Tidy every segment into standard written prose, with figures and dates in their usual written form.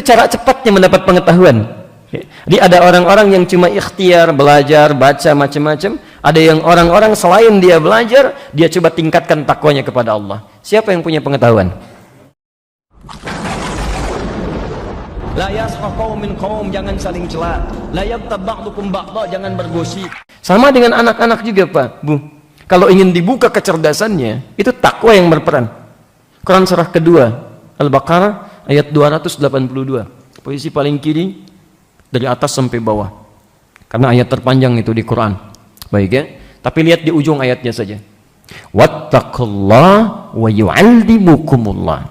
Cara cepatnya mendapat pengetahuan. Jadi ada orang-orang yang cuma ikhtiar belajar, baca macam-macam. Ada yang orang-orang selain dia belajar, dia coba tingkatkan takwanya kepada Allah. Siapa yang punya pengetahuan? La yasqa qaumin qaum, jangan saling cela. La yabtab ba'dukum ba'dha, jangan bergosip. Sama dengan anak-anak juga, Pak, Bu. Kalau ingin dibuka kecerdasannya, itu takwa yang berperan. Quran surah kedua, Al-Baqarah ayat 282. Posisi paling kiri dari atas sampai bawah. Karena ayat terpanjang itu di Quran. Baik ya. Tapi lihat di ujung ayatnya saja. Wattaqullah wa yu'allimukumullah.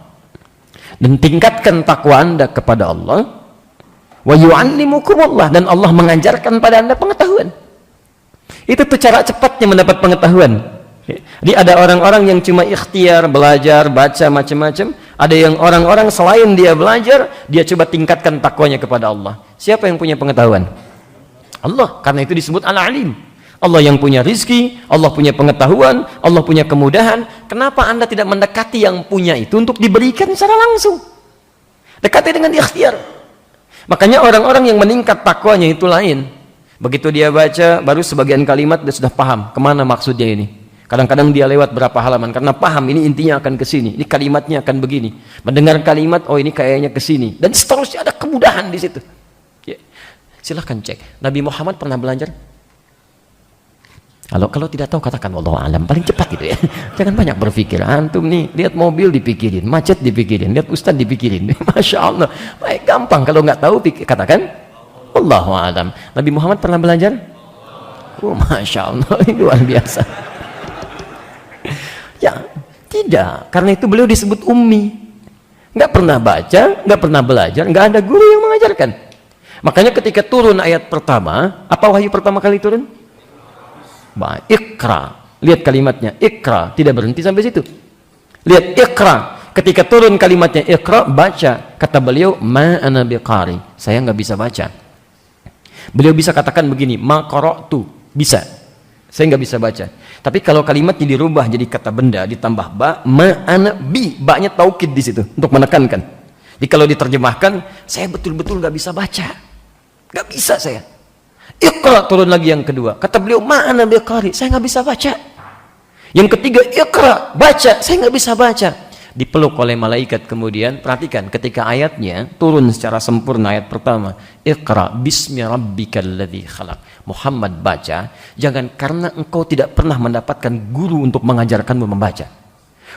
Dan tingkatkan takwa Anda kepada Allah. Wa yu'allimukumullah, dan Allah mengajarkan pada Anda pengetahuan. Itu tuh cara cepatnya mendapat pengetahuan. Jadi ada orang-orang yang cuma ikhtiar belajar, baca macam-macam. Ada yang orang-orang selain dia belajar, dia coba tingkatkan takwanya kepada Allah. Siapa yang punya pengetahuan? Allah. Karena itu disebut Al-Alim. Allah yang punya rizki, Allah punya pengetahuan, Allah punya kemudahan. Kenapa Anda tidak mendekati yang punya itu untuk diberikan secara langsung? Dekati dengan ikhtiar. Makanya orang-orang yang meningkat takwanya itu lain. Begitu dia baca, baru sebagian kalimat dia sudah paham kemana maksudnya ini. Kadang-kadang dia lewat berapa halaman karena paham ini intinya akan ke sini, ini kalimatnya akan begini. Mendengar kalimat, oh ini kayaknya ke sini, dan seterusnya. Ada kemudahan di situ. Ya. Silahkan cek. Nabi Muhammad pernah belajar? Kalau tidak tahu katakan wallahu alam, paling cepat gitu ya. Jangan banyak berpikir. Antum nih lihat mobil dipikirin, macet dipikirin, lihat ustaz dipikirin. Masya Allah, baik gampang. Kalau nggak tahu katakan wallahu alam. Nabi Muhammad pernah belajar? Oh masya Allah, ini luar biasa. Ya, tidak. Karena itu beliau disebut ummi. Nggak pernah baca, nggak pernah belajar, nggak ada guru yang mengajarkan. Makanya ketika turun ayat pertama, apa wahyu pertama kali turun? Iqra. Lihat kalimatnya, Iqra. Tidak berhenti sampai situ. Lihat Iqra. Ketika turun kalimatnya Iqra, baca. Kata beliau, ma ana biqari. Saya nggak bisa baca. Beliau bisa katakan begini, ma qara'tu. Bisa. Saya nggak bisa baca. Tapi kalau kalimatnya dirubah jadi kata benda ditambah ba, ma ana bi, ba-nya taukid di situ untuk menekankan. Jadi kalau diterjemahkan, saya betul-betul nggak bisa baca, nggak bisa saya. Iqra, turun lagi yang kedua. Kata beliau, ma ana biqari, saya nggak bisa baca. Yang ketiga, Iqra, baca, saya nggak bisa baca. Dipeluk oleh malaikat. Kemudian perhatikan ketika ayatnya turun secara sempurna, ayat pertama, Iqra bismi rabbikal ladzi khalaq. Muhammad baca, jangan karena engkau tidak pernah mendapatkan guru untuk mengajarkanmu membaca,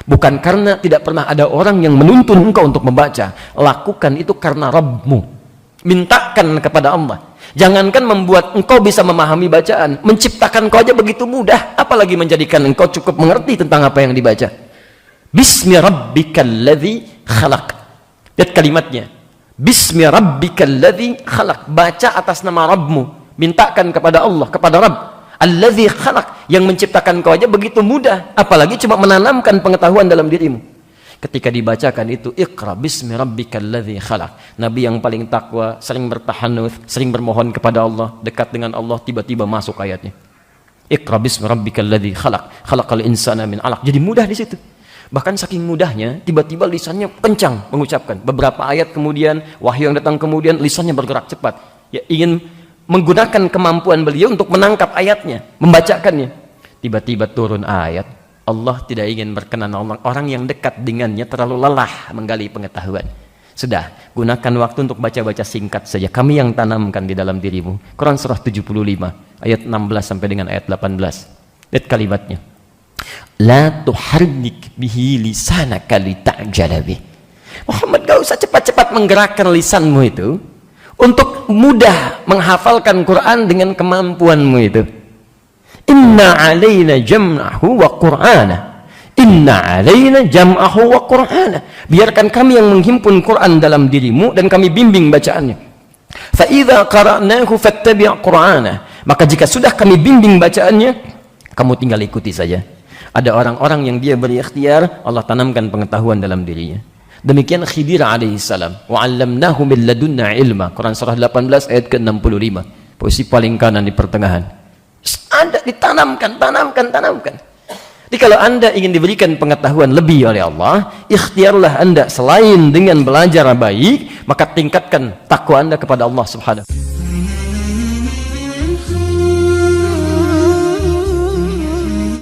bukan karena tidak pernah ada orang yang menuntun engkau untuk membaca. Lakukan itu karena Rabbmu. Mintakan kepada Allah. Jangankan membuat engkau bisa memahami bacaan, menciptakan engkau aja begitu mudah, apalagi menjadikan engkau cukup mengerti tentang apa yang dibaca. Bismi rabbikal ladzi khalaq. Lihat kalimatnya, bismi rabbikal ladzi khalaq. Baca atas nama Rabbmu. Mintakan kepada Allah, kepada Rabb alladzi khalaq, yang menciptakan kau aja begitu mudah, apalagi cuma menanamkan pengetahuan dalam dirimu. Ketika dibacakan itu, Iqra bismi rabbikal ladzi khalaq. Nabi yang paling takwa, sering bertahannuts, sering bermohon kepada Allah, dekat dengan Allah, tiba-tiba masuk ayatnya. Iqra bismi rabbikal ladzi khalaq, khalaqal insana min 'alaq. Jadi mudah di situ. Bahkan saking mudahnya, tiba-tiba lisannya kencang mengucapkan. Beberapa ayat kemudian, wahyu yang datang kemudian, lisannya bergerak cepat. Ya, ingin menggunakan kemampuan beliau untuk menangkap ayatnya, membacakannya. Tiba-tiba turun ayat, Allah tidak ingin berkenan orang yang dekat dengannya terlalu lelah menggali pengetahuan. Sudah, gunakan waktu untuk baca-baca singkat saja. Kami yang tanamkan di dalam dirimu. Quran surah 75 ayat 16 sampai dengan ayat 18. Lihat kalimatnya. La tuharrik bihi lisanaka lita'jala bih. Muhammad, gak usah cepat-cepat menggerakkan lisanmu itu untuk mudah menghafalkan Quran dengan kemampuanmu itu. Inna alaina jam'ahu wa qur'ana. Inna alaina jam'ahu wa qur'ana. Biarkan kami yang menghimpun Quran dalam dirimu dan kami bimbing bacaannya. Fa idza qara'nahu fattabi' qur'ana. Maka jika sudah kami bimbing bacaannya, kamu tinggal ikuti saja. Ada orang-orang yang dia berikhtiar, Allah tanamkan pengetahuan dalam dirinya. Demikian Khidir alaihissalam. Wa 'allamnahu min ladunna ilma. Quran surah 18 ayat ke-65. Posisi paling kanan di pertengahan. Ada ditanamkan. Jadi kalau Anda ingin diberikan pengetahuan lebih oleh Allah, ikhtiarlah Anda selain dengan belajar baik, maka tingkatkan takwa Anda kepada Allah Subhanahu.